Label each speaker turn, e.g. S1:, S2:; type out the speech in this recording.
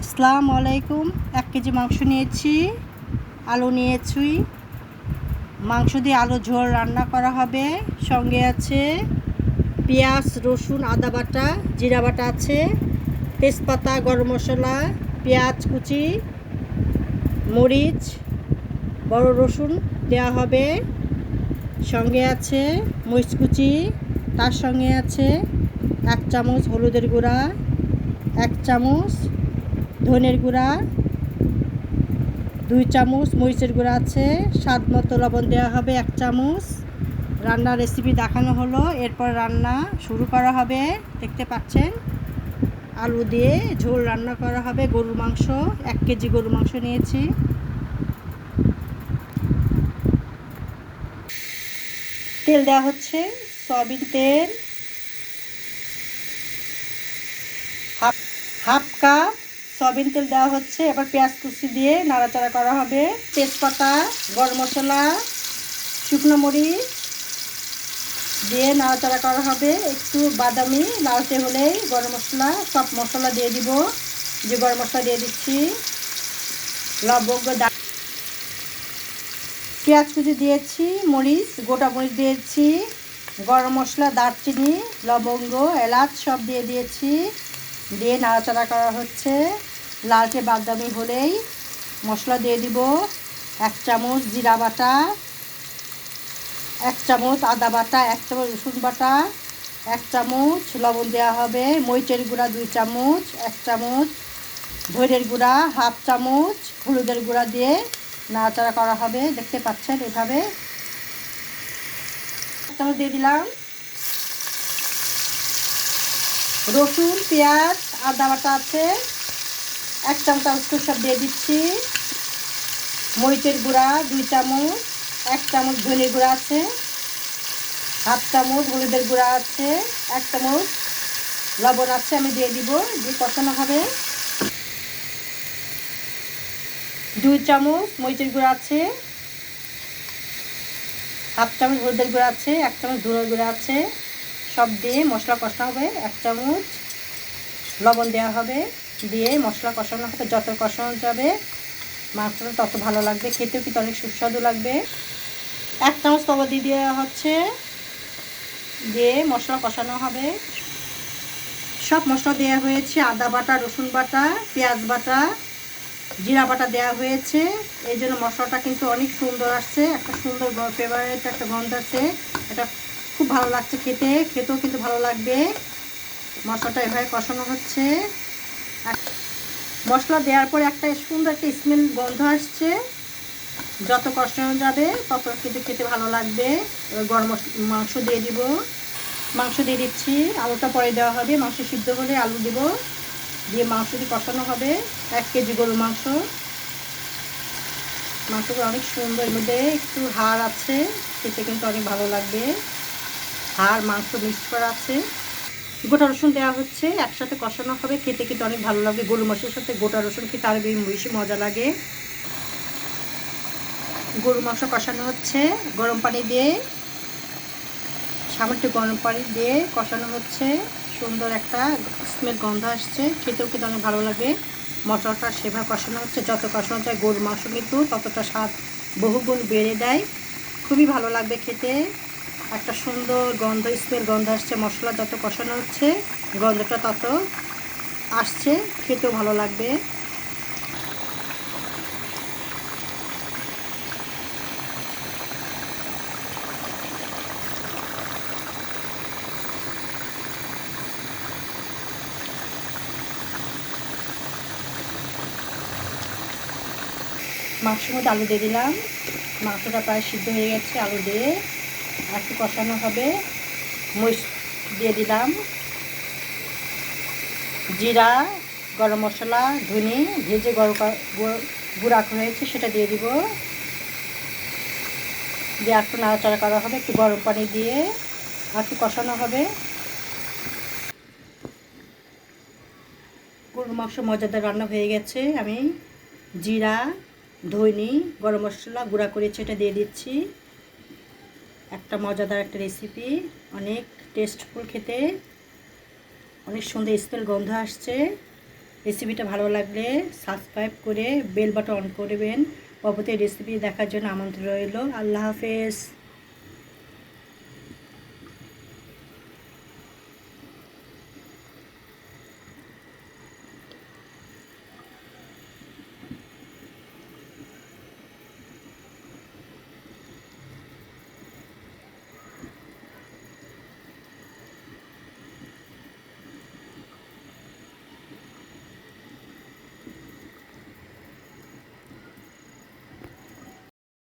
S1: আসসালামু আলাইকুম। 1 কেজি মাংস নিয়েছি, আলু নিয়েছি। মাংস দিয়ে আলু ঝোল রান্না করা হবে। সঙ্গে আছে পেঁয়াজ, রসুন, আদা বাটা, জিরা বাটা আছে, তেজপাতা, গরম মশলা, পেঁয়াজ কুচি, মরিচ, বড় রসুন দেওয়া হবে। সঙ্গে আছে মরিচ কুচি, তার সঙ্গে আছে 1 চামচ হলুদের গুঁড়া, 1 চামচ ধনের গুঁড়া, 2 চামচ মরিচের গুঁড়া আছে, স্বাদ মতো লবণ দেওয়া হবে 1 চামচ। রান্নার রেসিপি দেখানো হলো, এরপর রান্না শুরু করা হবে। দেখতে পাচ্ছেন আলু দিয়ে ঝোল রান্না করা হবে। গরুর মাংস, 1 কেজি গরুর মাংস নিয়েছি। তেল দেওয়া হচ্ছে সয়াবিন তেল, হাফ কাপ সয়াবিন তেল দেওয়া হচ্ছে। এবার পেঁয়াজ কুচি দিয়ে নাড়াচাড়া করা হবে। তেজপাতা, গরম মশলা, শুকনো মরিচ দিয়ে নাড়াচাড়া করা হবে। একটু বাদামি লালচে হলেই গরম মশলা, সব মশলা দিয়ে দিব। যে গরম মশলা দিয়ে দিচ্ছি, লবঙ্গ, পেঁয়াজ কুচি দিয়েছি, মরিচ, গোটা মরিচ দিয়েছি, গরম মশলা, দারচিনি, লবঙ্গ, এলাচ সব দিয়ে দিয়েছি। দিয়ে নাড়াচাড়া করা হচ্ছে। লালচে বাদামি হলেই মশলা দিয়ে দিব। 1 চামচ জিরা বাটা, 1 চামচ আদা বাটা, 1 চামচ রসুন বাটা, 1 চামচ লবণ দেওয়া হবে। মরিচের গুঁড়া 2 চামচ, 1 চামচ ধনের গুঁড়া, হাফ চামচ হলুদের গুঁড়া দিয়ে নাড়াচাড়া করা হবে। দেখতে পাচ্ছেন এভাবে। 1 চামচ দিয়ে দিলাম রসুন, পেঁয়াজ, আদা বাটা আছে 1 চামচ, সব দিয়ে দিচ্ছি। মরিচের গুঁড়া 2 চামচ, 1 চামচ ধনের গুঁড়া আছে, হাফ চামচ হলুদের গুঁড়া আছে, 1 চামচ লবণ আছে, আমি দিয়ে দিব। দিয়ে কষানো হবে। 2 চামচ মরিচের গুঁড়া আছে, হাফ চামচ হলুদের গুঁড়া আছে, 1 চামচ ধনের গুঁড়া আছে, সব দিয়ে মশলা কষানো হবে। 1 চামচ লবণ দেওয়া হবে। দিয়ে মশলা কষানো হবে। যত কষানো যাবে মাংসটা তত ভালো লাগবে, খেতেও কিন্তু অনেক সুস্বাদু লাগবে। 1 চামচ লবণ দিয়ে দেওয়া হচ্ছে। দিয়ে মশলা কষানো হবে। সব মশলা দেওয়া হয়েছে। আদা বাটা, রসুন বাটা, পেঁয়াজ বাটা, জিরা বাটা দেওয়া হয়েছে। এই জন্য মশলাটা কিন্তু অনেক সুন্দর আসছে, একটা সুন্দর ফেভারিট একটা গন্ধ আছে। এটা খুব ভালো লাগছে খেতে, খেতেও কিন্তু ভালো লাগবে। মশলাটা এভাবে কষানো হচ্ছে। মশলা দেওয়ার পর একটা সুন্দর একটা স্মেল গন্ধ আসছে। যত কষানো যাবে তত কিন্তু খেতে ভালো লাগবে। এবার গরম মাংস দিয়ে দিব। মাংস দিয়ে দিচ্ছি। আলুটা পরে দেওয়া হবে। মাংস সিদ্ধ হলে আলু দেব। দিয়ে মাংস দিয়ে কষানো হবে। 1 কেজি গরুর মাংস। মাংসটা অনেক সুন্দর, এর মধ্যে একটু হাড় আছে, খেতে কিন্তু অনেক ভালো লাগবে। হাড় মাংস মিক্স করা আছে। গোটা রসুন দেওয়া হচ্ছে, একসাথে কষানো হবে। খেতে কিন্তু অনেক ভালো লাগবে। গরুর মাংসের সাথে গোটা রসুন খেতে আরও বেশি মজা লাগে। গরুর মাংস কষানো হচ্ছে গরম পানি দিয়ে, সামান্য গরম পানি দিয়ে কষানো হচ্ছে। সুন্দর একটা স্মেল গন্ধ আসছে, খেতেও কিন্তু অনেক ভালো লাগে। মশলাটা সেভাবে কষানো হচ্ছে। যত কষানো যায় গরুর মাংস কিন্তু ততটা স্বাদ বহুগুণ বেড়ে দেয়। খুবই ভালো লাগবে খেতে। একটা সুন্দর গন্ধ, স্মেল গন্ধ আসছে। মশলা যত কষানো হচ্ছে গন্ধটা তত আসছে, খেতেও ভালো লাগবে। মাংসের মধ্যে আলু দিয়ে দিলাম। মাংসটা প্রায় সিদ্ধ হয়ে গেছে। আলু দিয়ে একটু কষানো হবে। মরিচ দিয়ে দিলাম, জিরা, গরম মশলা, ধনে ভেজে গুঁড়া হয়েছে সেটা দিয়ে দিব। দিয়ে একটু নাড়াচাড়া করা হবে। একটু গরম পানি দিয়ে একটু কষানো হবে। গরুর মাংস মজাদার রান্না হয়ে গেছে। আমি জিরা, ধনে, গরম মশলা গুঁড়া করেছি, এটা দিয়ে দিচ্ছি। একটা মজাদার একটা রেসিপি, অনেক টেস্টফুল খেতে, অনেক সুন্দর স্মেল গন্ধ আসছে। রেসিপিটা ভালো লাগলে সাবস্ক্রাইব করে বেল বাটন অন করবেন। পরবর্তী রেসিপি দেখার জন্য আমন্ত্রণ রইল। আল্লাহ হাফেজ।